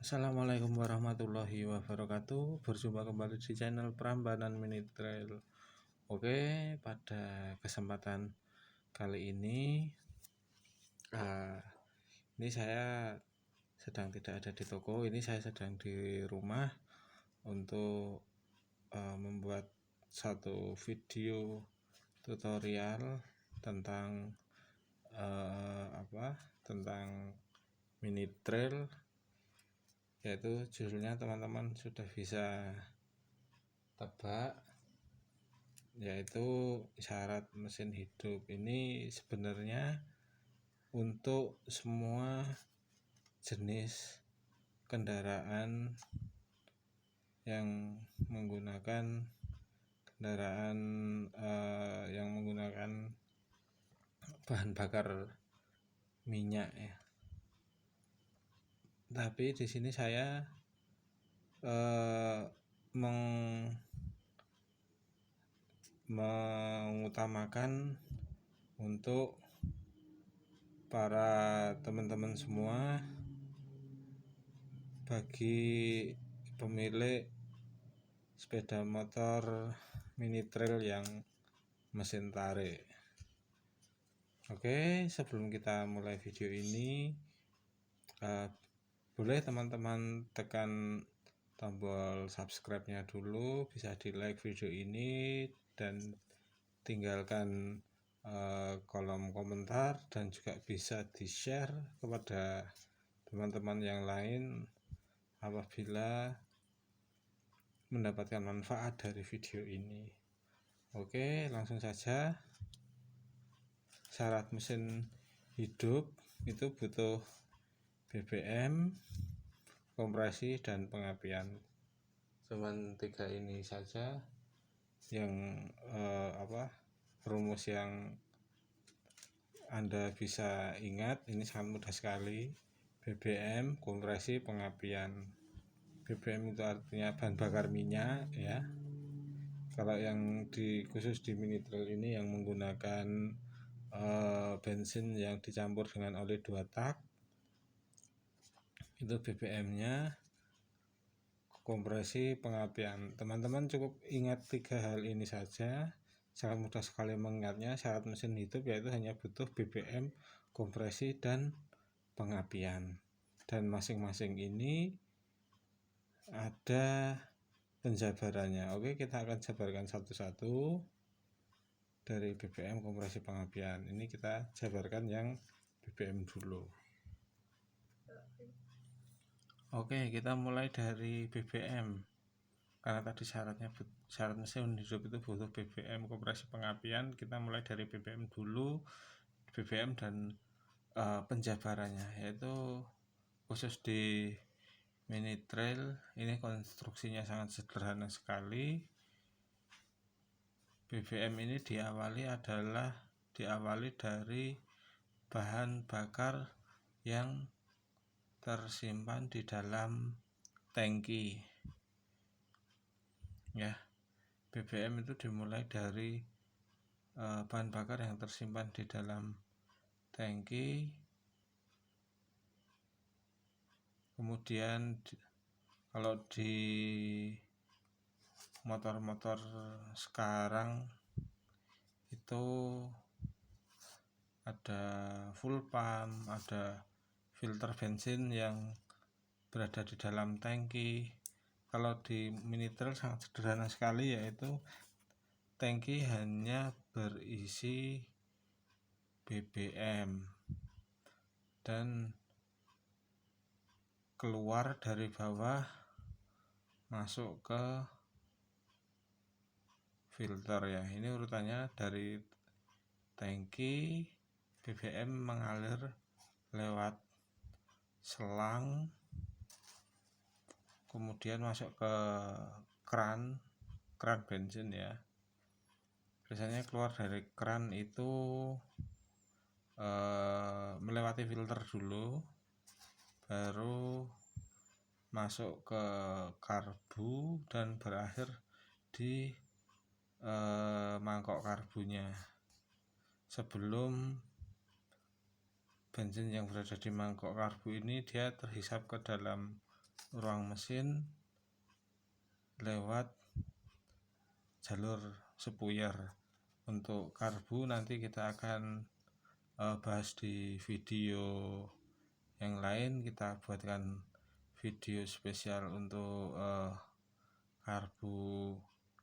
Assalamualaikum warahmatullahi wabarakatuh. Berjumpa kembali di channel Prambanan Mini Trail. Oke, pada kesempatan kali uh, ini saya sedang tidak ada di toko. Ini saya sedang di rumah untuk membuat satu video tutorial tentang tentang mini trail, yaitu judulnya teman-teman sudah bisa tebak, yaitu syarat mesin hidup. Ini sebenarnya untuk semua jenis kendaraan yang menggunakan bahan bakar minyak ya. Tapi di sini saya mengutamakan untuk para teman-teman semua, bagi pemilik sepeda motor mini trail yang mesin tarik. Oke, sebelum kita mulai video ini, boleh teman-teman tekan tombol subscribe-nya dulu, bisa di like video ini dan tinggalkan kolom komentar, dan juga bisa di share kepada teman-teman yang lain apabila mendapatkan manfaat dari video ini. Oke, langsung saja. Syarat mesin hidup itu butuh BBM, kompresi, dan pengapian. Cuman 3 ini saja yang rumus yang Anda bisa ingat. Ini sangat mudah sekali. BBM, kompresi, pengapian. BBM itu artinya bahan bakar minyak ya. Kalau yang khusus di mini trail ini yang menggunakan bensin yang dicampur dengan oli 2 tak, itu BBM-nya. Kompresi, pengapian. Teman-teman cukup ingat 3 hal ini saja, sangat mudah sekali mengingatnya. Syarat mesin hidup yaitu hanya butuh BBM, kompresi, dan pengapian, dan masing-masing ini ada penjabarannya. Oke, kita akan jabarkan satu-satu. Dari BBM, kompresi, pengapian, ini kita jabarkan yang BBM dulu. Oke, kita mulai dari BBM, karena tadi syarat mesin hidup itu butuh BBM, kompresi, pengapian. Kita mulai dari BBM dulu. BBM dan penjabarannya, yaitu khusus di mini trail ini konstruksinya sangat sederhana sekali. BBM ini diawali dari bahan bakar yang tersimpan di dalam tangki ya. BBM itu dimulai dari bahan bakar yang tersimpan di dalam tangki. Kemudian kalau di motor-motor sekarang itu ada full pump, ada filter bensin yang berada di dalam tangki. Kalau di mini trail sangat sederhana sekali, yaitu tangki hanya berisi BBM dan keluar dari bawah masuk ke filter ya. Ini urutannya dari tangki, BBM mengalir lewat selang, kemudian masuk ke keran bensin ya. Biasanya keluar dari keran itu melewati filter dulu, baru masuk ke karbu dan berakhir di mangkok karbunya. Sebelum bensin yang berada di mangkok karbu ini dia terhisap ke dalam ruang mesin lewat jalur spuyer. Untuk karbu nanti kita akan bahas di video yang lain. Kita buatkan video spesial untuk karbu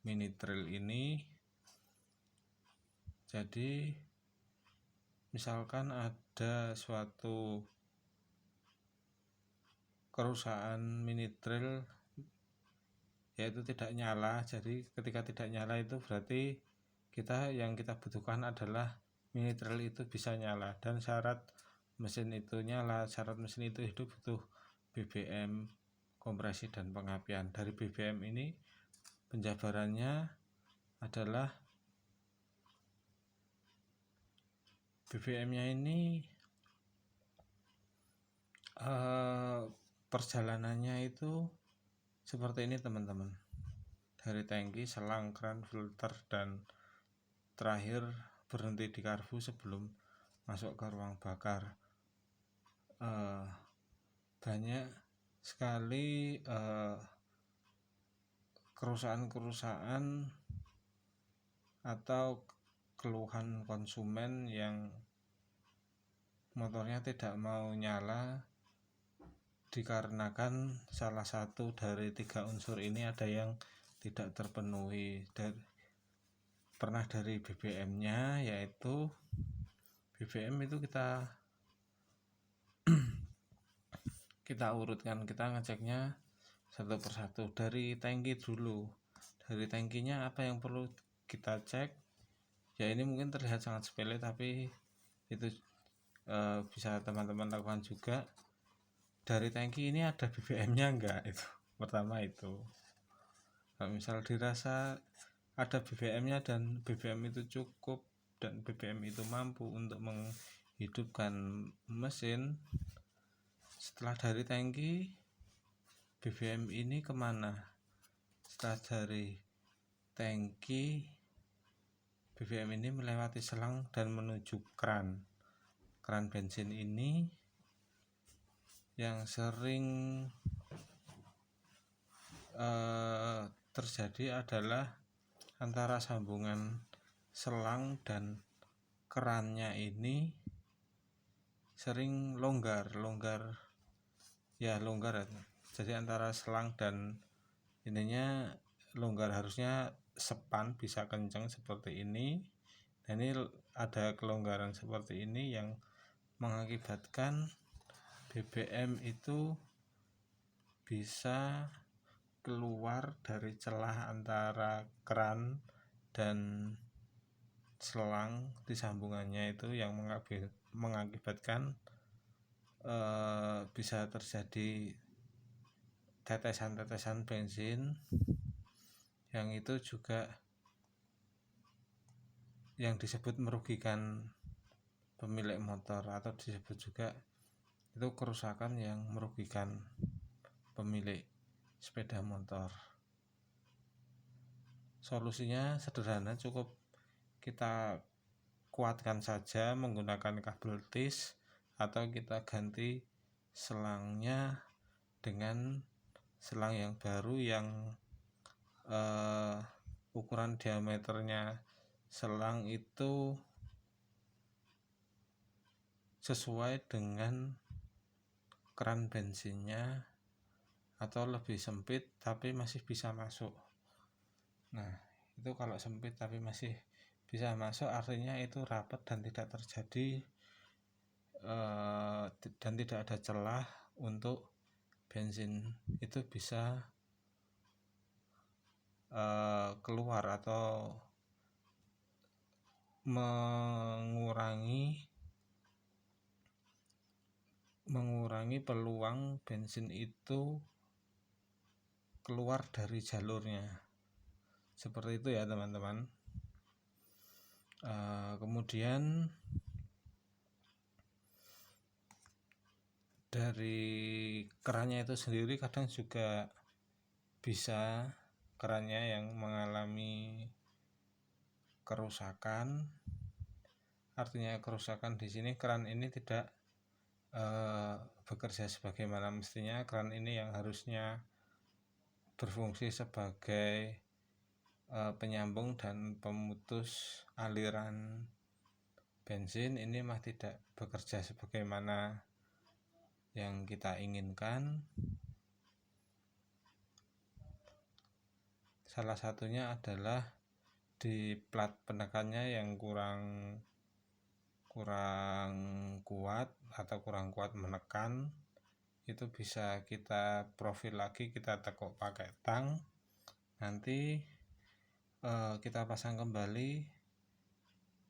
mini trail ini. Jadi misalkan ada suatu kerusakan mini trail yaitu tidak nyala. Jadi ketika tidak nyala itu berarti yang kita butuhkan adalah mini trail itu bisa nyala, dan syarat mesin itu nyala, syarat mesin itu hidup butuh BBM, kompresi dan pengapian. Dari BBM ini penjabarannya adalah BBM-nya ini perjalanannya itu seperti ini teman-teman, dari tangki, selang, kran, filter, dan terakhir berhenti di karbu sebelum masuk ke ruang bakar. Banyak sekali kerusakan atau keluhan konsumen yang motornya tidak mau nyala dikarenakan salah satu dari 3 unsur ini ada yang tidak terpenuhi. Pernah dari BBM-nya, yaitu BBM itu kita urutkan, kita ngeceknya satu persatu. Dari tangki dulu. Dari tangkinya apa yang perlu kita cek? Ya ini mungkin terlihat sangat sepele, tapi itu bisa teman-teman lakukan juga. Dari tangki ini ada BBM-nya enggak? Itu pertama itu. Kalau misal dirasa ada BBM-nya dan BBM itu cukup dan BBM itu mampu untuk menghidupkan mesin, setelah dari tangki BBM ini kemana? Setelah dari tangki BBM ini melewati selang dan menuju kran bensin ini. Yang sering terjadi adalah antara sambungan selang dan kerannya ini sering longgar. Jadi antara selang dan ininya longgar, harusnya sepan bisa kencang seperti ini. Dan ini ada kelonggaran seperti ini yang mengakibatkan BBM itu bisa keluar dari celah antara keran dan selang di sambungannya itu, yang mengakibatkan bisa terjadi tetesan-tetesan bensin, yang itu juga yang disebut merugikan pemilik motor, atau disebut juga itu kerusakan yang merugikan pemilik sepeda motor. Solusinya sederhana, cukup kita kuatkan saja menggunakan kabel tis, atau kita ganti selangnya dengan selang yang baru yang ukuran diameternya selang itu sesuai dengan keran bensinnya, atau lebih sempit tapi masih bisa masuk. Nah, itu kalau sempit tapi masih bisa masuk artinya itu rapat dan tidak terjadi dan tidak ada celah untuk bensin itu bisa keluar atau mengurangi peluang bensin itu keluar dari jalurnya. Seperti itu ya teman-teman. Kemudian dari kerannya itu sendiri kadang juga bisa kerannya yang mengalami kerusakan. Artinya kerusakan di sini keran ini tidak bekerja sebagaimana mestinya. Keran ini yang harusnya berfungsi sebagai penyambung dan pemutus aliran bensin, ini mah tidak bekerja sebagaimana yang kita inginkan. Salah satunya adalah di plat penekannya yang kurang kuat atau kurang kuat menekan. Itu bisa kita profil lagi, kita tekuk pakai tang, nanti kita pasang kembali.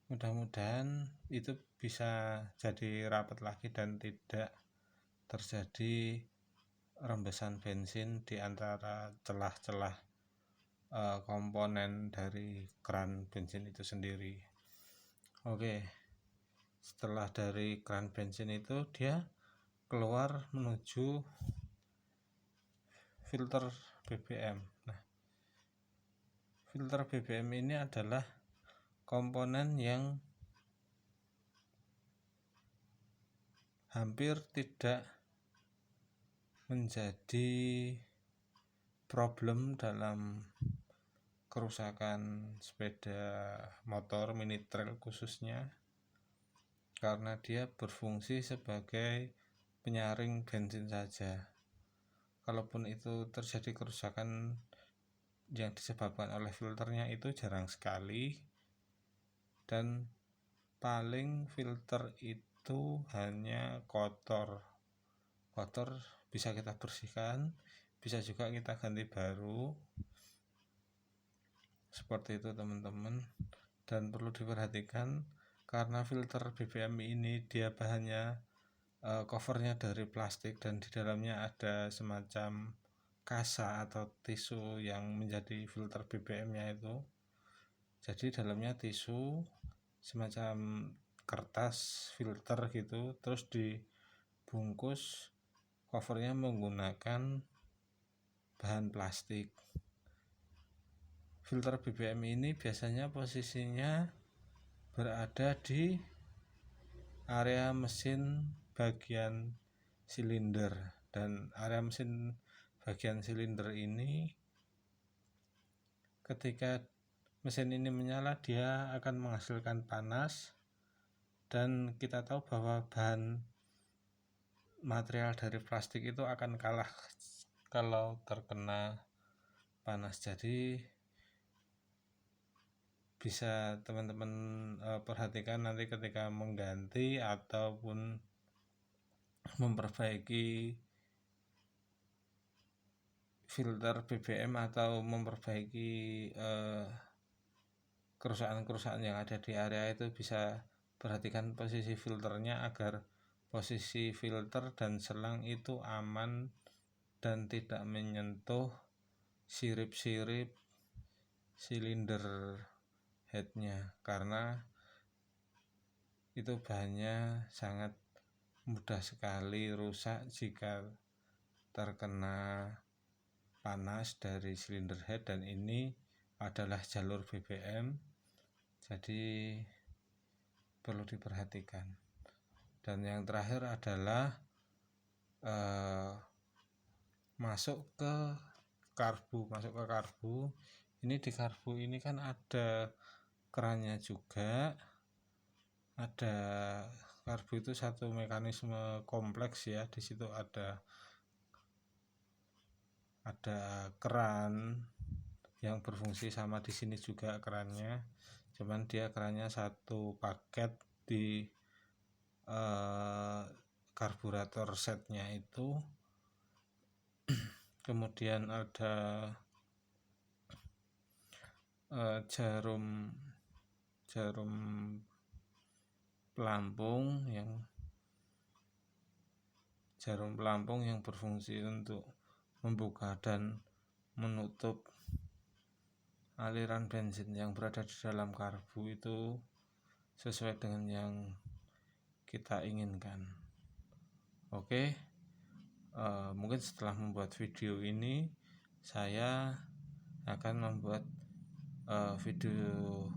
Mudah-mudahan itu bisa jadi rapat lagi dan tidak terjadi rembesan bensin di antara celah-celah komponen dari keran bensin itu sendiri. Oke, setelah dari keran bensin itu dia keluar menuju filter BBM. Nah, filter BBM ini adalah komponen yang hampir tidak menjadi problem dalam kerusakan sepeda motor mini trail khususnya, karena dia berfungsi sebagai penyaring bensin saja. Kalaupun itu terjadi kerusakan yang disebabkan oleh filternya itu jarang sekali, dan paling filter itu hanya kotor bisa kita bersihkan, bisa juga kita ganti baru, seperti itu teman-teman. Dan perlu diperhatikan karena filter BBM ini dia bahannya covernya dari plastik dan di dalamnya ada semacam kasa atau tisu yang menjadi filter BBM-nya itu. Jadi dalamnya tisu semacam kertas filter gitu, terus dibungkus covernya menggunakan bahan plastik. Filter BBM ini biasanya posisinya berada di area mesin bagian silinder, dan area mesin bagian silinder ini ketika mesin ini menyala dia akan menghasilkan panas, dan kita tahu bahwa bahan material dari plastik itu akan kalah kalau terkena panas. Jadi bisa teman-teman perhatikan nanti ketika mengganti ataupun memperbaiki filter BBM atau memperbaiki kerusakan-kerusakan yang ada di area itu, bisa perhatikan posisi filternya agar posisi filter dan selang itu aman dan tidak menyentuh sirip-sirip silinder headnya, karena itu bahannya sangat mudah sekali rusak jika terkena panas dari silinder head, dan ini adalah jalur BBM, jadi perlu diperhatikan. Dan yang terakhir adalah masuk ke karbu. Ini di karbu ini kan ada kerannya juga. Ada karbu itu satu mekanisme kompleks ya. Di situ ada keran yang berfungsi sama di sini juga kerannya. Cuman dia kerannya satu paket di karburator setnya itu. Kemudian ada jarum pelampung yang berfungsi untuk membuka dan menutup aliran bensin yang berada di dalam karbu itu sesuai dengan yang kita inginkan. Oke, mungkin setelah membuat video ini saya akan membuat video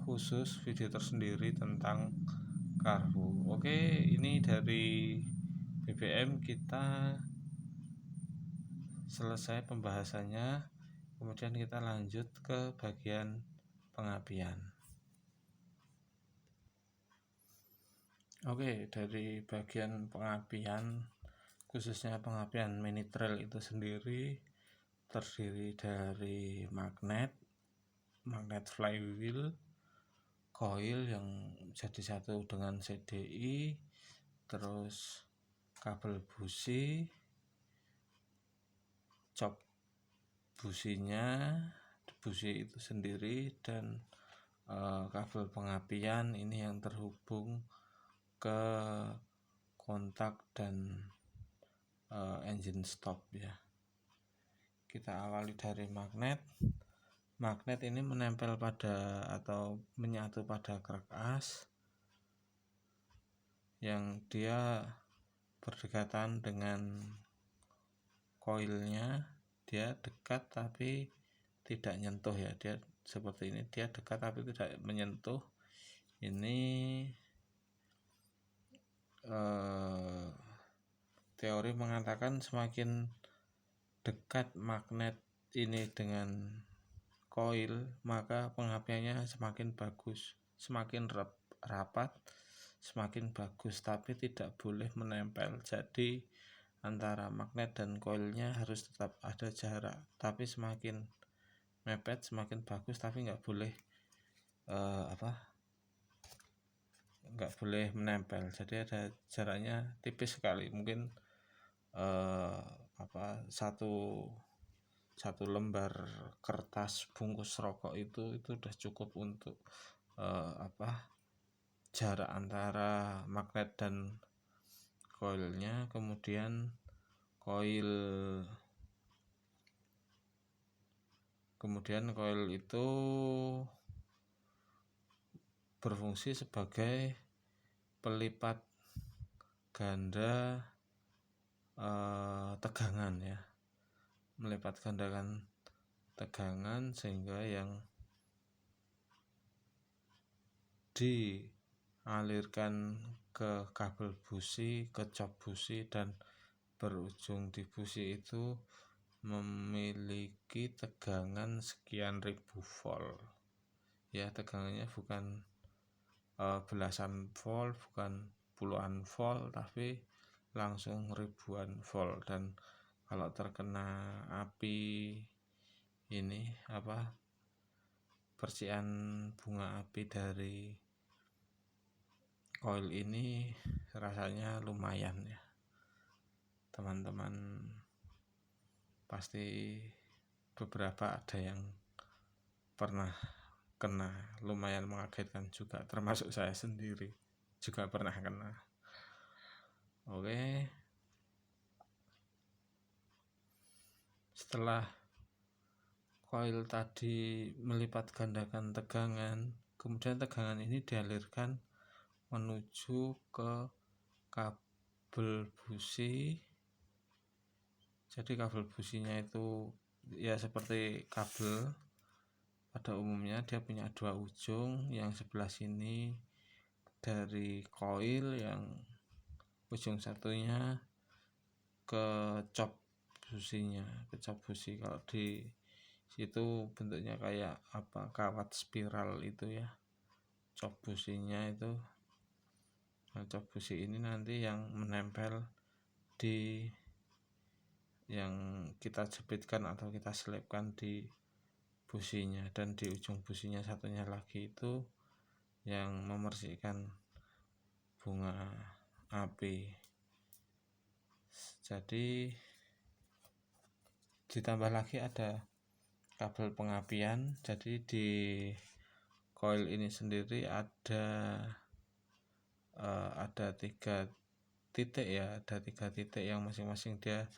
khusus, video tersendiri tentang karbu. Oke, ini dari BBM kita selesai pembahasannya, kemudian kita lanjut ke bagian pengapian. Oke, dari bagian pengapian, khususnya pengapian mini trail itu sendiri terdiri dari magnet flywheel, coil yang jadi satu dengan CDI, terus kabel busi, cop businya, busi itu sendiri, dan kabel pengapian ini yang terhubung ke kontak dan engine stop ya. Kita awali dari magnet. Magnet ini menempel pada atau menyatu pada kerak as yang dia berdekatan dengan koilnya. Dia dekat tapi tidak nyentuh ya, dia seperti ini, dia dekat tapi tidak menyentuh. Ini teori mengatakan semakin dekat magnet ini dengan koil, maka pengapiannya semakin bagus, semakin rapat semakin bagus, tapi tidak boleh menempel. Jadi antara magnet dan koilnya harus tetap ada jarak, tapi semakin mepet semakin bagus, tapi nggak boleh nggak boleh menempel. Jadi ada jaraknya tipis sekali, mungkin satu lembar kertas bungkus rokok itu udah cukup untuk jarak antara magnet dan koilnya. Kemudian koil itu berfungsi sebagai pelipat ganda tegangan ya, melipat gandakan tegangan sehingga yang dialirkan ke kabel busi, ke cop busi, dan berujung di busi itu memiliki tegangan sekian ribu volt ya. Tegangannya bukan belasan volt, bukan puluhan volt, tapi langsung ribuan volt. Dan kalau terkena api ini percikan bunga api dari koil ini rasanya lumayan ya. Teman-teman pasti beberapa ada yang pernah kena, lumayan mengagetkan juga, termasuk saya sendiri juga pernah kena. Oke, setelah koil tadi melipat gandakan tegangan, kemudian tegangan ini dialirkan menuju ke kabel busi. Jadi kabel businya itu ya seperti kabel pada umumnya, dia punya dua ujung. Yang sebelah sini dari koil, yang ujung satunya ke cop businya, ke cop busi. Kalau di situ bentuknya kayak kawat spiral itu ya, cop businya itu. Nah, cop busi ini nanti yang menempel di yang kita jepitkan atau kita selipkan di businya, dan di ujung businya satunya lagi itu yang memersihkan bunga api. Jadi ditambah lagi ada kabel pengapian. Jadi di koil ini sendiri ada 3 titik ya, ada 3 titik yang masing-masing dia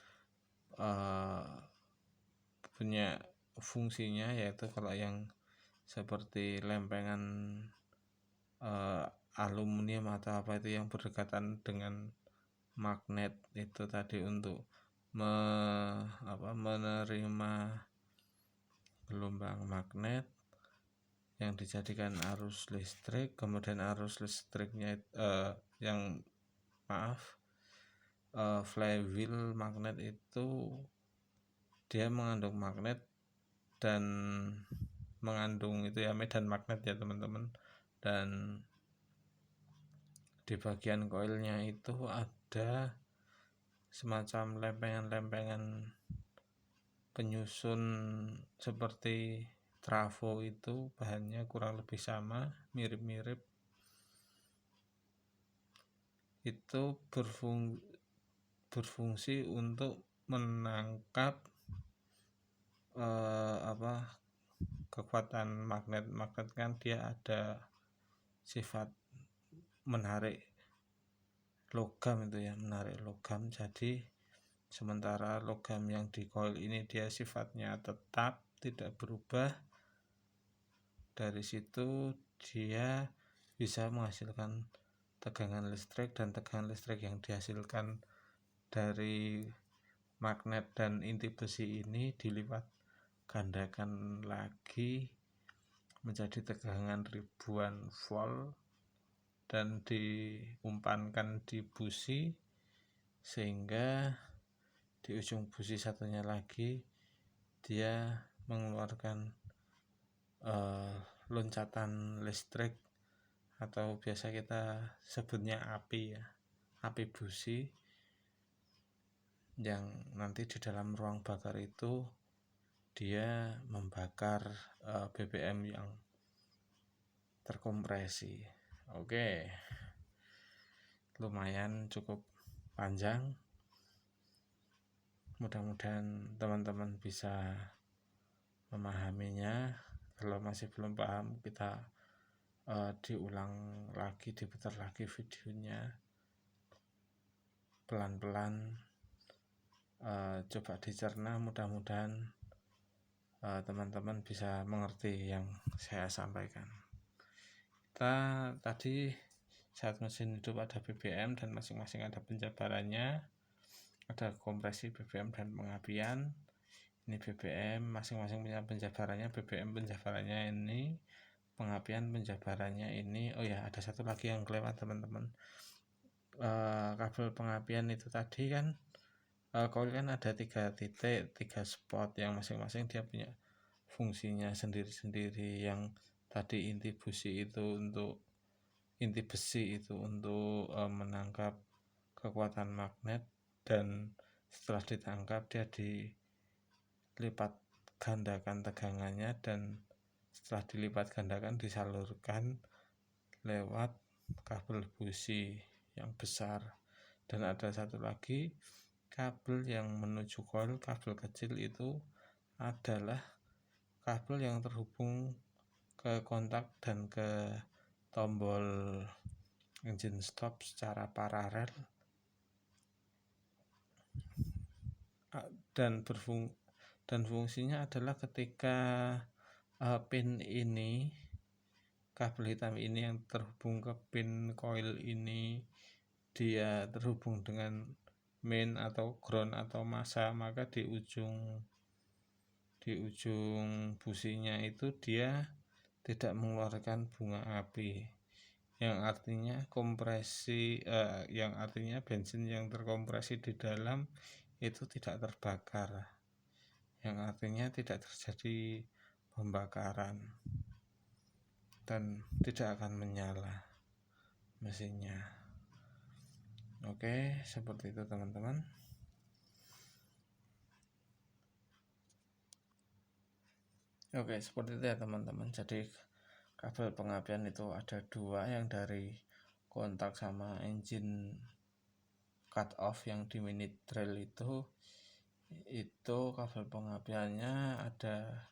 punya fungsinya, yaitu kalau yang seperti lempengan aluminium atau apa itu yang berdekatan dengan magnet itu tadi untuk menerima gelombang magnet yang dijadikan arus listrik. Kemudian arus listriknya flywheel magnet itu dia mengandung magnet dan mengandung itu ya medan magnet ya teman-teman, dan di bagian koilnya itu ada semacam lempengan-lempengan penyusun seperti trafo, itu bahannya kurang lebih sama, mirip-mirip. Itu berfungsi untuk menangkap kekuatan magnet. Magnet kan dia ada sifat menarik logam itu ya, menarik logam. Jadi sementara logam yang di coil ini dia sifatnya tetap, tidak berubah. Dari situ dia bisa menghasilkan tegangan listrik, dan tegangan listrik yang dihasilkan dari magnet dan inti besi ini dilipat gandakan lagi menjadi tegangan ribuan volt dan diumpankan di busi, sehingga di ujung busi satunya lagi dia mengeluarkan loncatan listrik, atau biasa kita sebutnya api ya, api busi, yang nanti di dalam ruang bakar itu dia membakar BBM yang terkompresi. Oke, lumayan cukup panjang, mudah-mudahan teman-teman bisa memahaminya. Kalau masih belum paham, kita diulang lagi, diputar lagi videonya pelan-pelan, coba dicerna. Mudah-mudahan teman-teman bisa mengerti yang saya sampaikan. Kita tadi saat mesin hidup ada BBM dan masing-masing ada penjabarannya, ada kompresi BBM dan pengapian. Ini BBM, masing-masing punya penjabarannya. BBM penjabarannya ini, pengapian penjabarannya ini. Oh ya, ada satu lagi yang kelewat teman-teman. Kabel pengapian itu tadi kan coil kan ada 3 titik, 3 spot yang masing-masing dia punya fungsinya sendiri-sendiri. Yang tadi inti besi itu untuk menangkap kekuatan magnet, dan setelah ditangkap dia dilipat gandakan tegangannya, dan setelah dilipat gandakan disalurkan lewat kabel busi yang besar. Dan ada satu lagi kabel yang menuju coil, kabel kecil itu adalah kabel yang terhubung ke kontak dan ke tombol engine stop secara paralel, dan fungsinya adalah ketika pin ini, kabel hitam ini yang terhubung ke pin coil ini, dia terhubung dengan main atau ground atau massa, maka di ujung businya itu dia tidak mengeluarkan bunga api, yang artinya bensin yang terkompresi di dalam itu tidak terbakar, yang artinya tidak terjadi pembakaran dan tidak akan menyala mesinnya. Oke, seperti itu teman-teman. Oke, seperti itu ya teman-teman. Jadi kabel pengapian itu ada 2, yang dari kontak sama engine cut off yang di mini trail itu kabel pengapiannya ada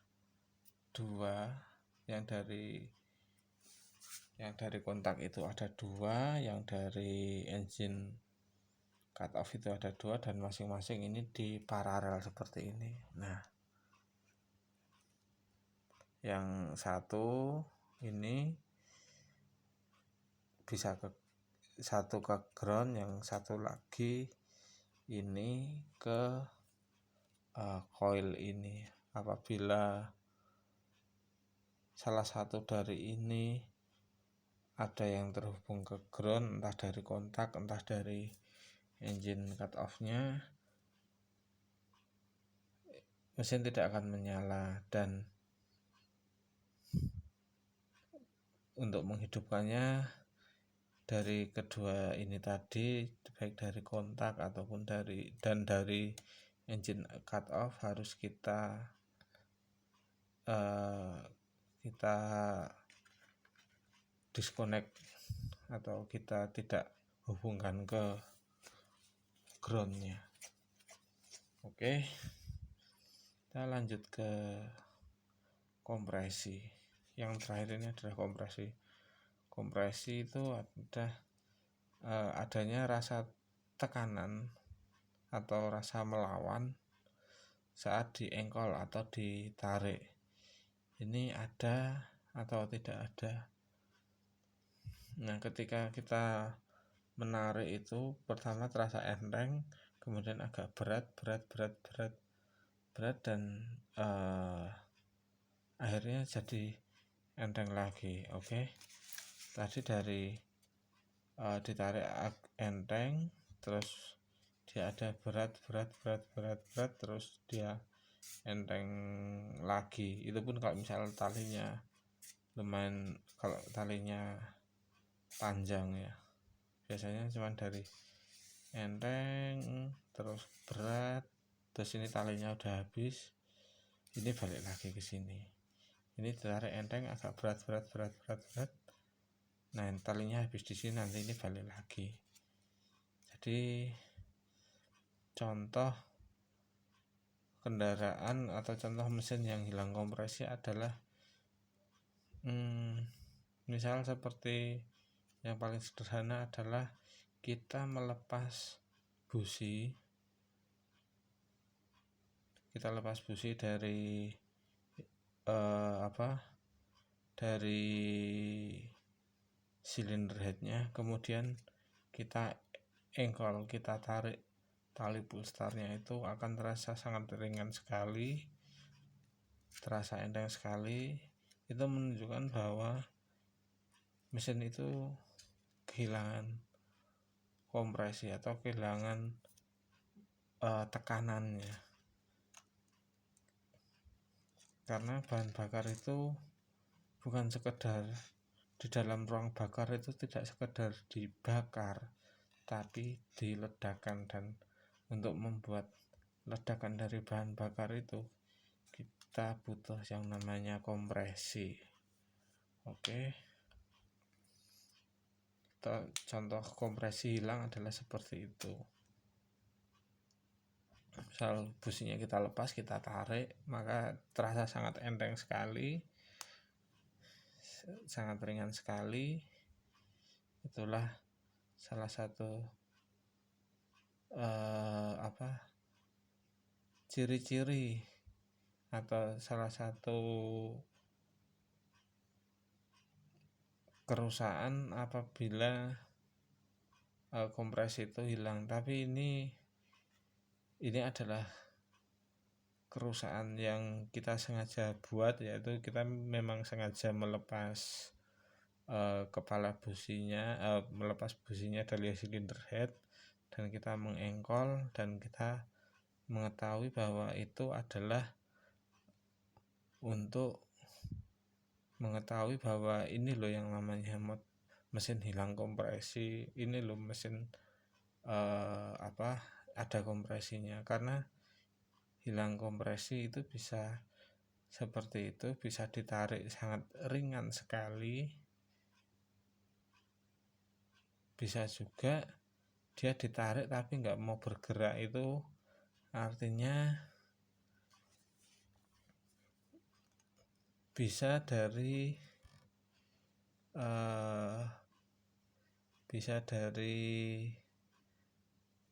2, yang dari kontak itu ada 2, yang dari engine cut off itu ada 2, dan masing-masing ini di paralel seperti ini. Nah, yang satu ini bisa satu ke ground, yang satu lagi ini ke coil ini. Apabila salah satu dari ini ada yang terhubung ke ground, entah dari kontak, entah dari engine cut off-nya, mesin tidak akan menyala. Dan untuk menghidupkannya dari kedua ini tadi, baik dari kontak ataupun dari engine cut off, harus kita disconnect atau kita tidak hubungkan ke groundnya. Oke, kita lanjut ke kompresi. Yang terakhir ini adalah kompresi. Kompresi itu adanya rasa tekanan atau rasa melawan saat diengkol atau ditarik. Ini ada atau tidak ada. Nah, ketika kita menarik itu pertama terasa enteng, kemudian agak berat dan akhirnya jadi enteng lagi. Oke. Tadi dari ditarik enteng, terus dia ada berat, terus dia enteng lagi. Itu pun kalau misalnya talinya lumayan, kalau talinya panjang ya, biasanya cuma dari enteng terus berat, terus ini talinya udah habis, ini balik lagi ke sini. Ini ditarik enteng agak berat. Nah, talinya habis di sini, nanti ini balik lagi. Jadi contoh kendaraan atau contoh mesin yang hilang kompresi adalah misal seperti yang paling sederhana adalah kita melepas busi. Kita lepas busi dari dari silinder headnya, kemudian kita engkol, kita tarik tali pull starnya, itu akan terasa sangat ringan sekali, terasa enteng sekali. Itu menunjukkan bahwa mesin itu kehilangan kompresi atau kehilangan tekanannya, karena bahan bakar itu bukan sekedar di dalam ruang bakar itu tidak sekedar dibakar, tapi diledakkan. Dan untuk membuat ledakan dari bahan bakar itu kita butuh yang namanya kompresi. Oke, contoh kompresi hilang adalah seperti itu. Misal businya kita lepas, kita tarik, maka terasa sangat enteng sekali, sangat ringan sekali. Itulah salah satu ciri-ciri atau salah satu kerusakan apabila kompresi itu hilang. Tapi ini adalah kerusakan yang kita sengaja buat, yaitu kita memang sengaja melepas kepala businya, melepas businya dari silinder head, dan kita mengengkol, dan kita mengetahui bahwa itu adalah untuk mengetahui bahwa ini loh yang namanya mesin hilang kompresi, ini loh mesin ada kompresinya. Karena hilang kompresi itu bisa seperti itu, bisa ditarik sangat ringan sekali, bisa juga dia ditarik tapi nggak mau bergerak. Itu artinya bisa dari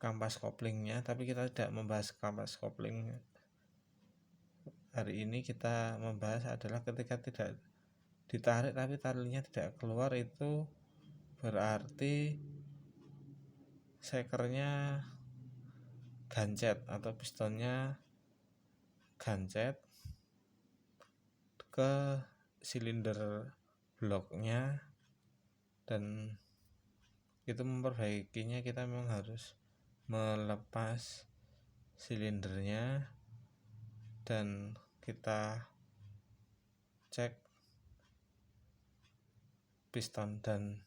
kampas koplingnya, tapi kita tidak membahas kampas kopling hari ini. Kita membahas adalah ketika tidak ditarik tapi talinya tidak keluar, itu berarti sekernya gancet atau pistonnya gancet ke silinder bloknya, dan itu memperbaikinya kita memang harus melepas silindernya dan kita cek piston dan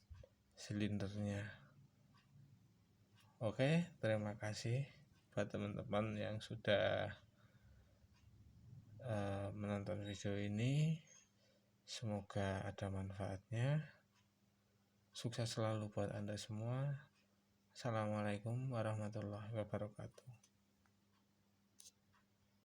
silindernya. Oke, terima kasih buat teman-teman yang sudah menonton video ini. Semoga ada manfaatnya. Sukses selalu buat Anda semua. Assalamualaikum warahmatullahi wabarakatuh.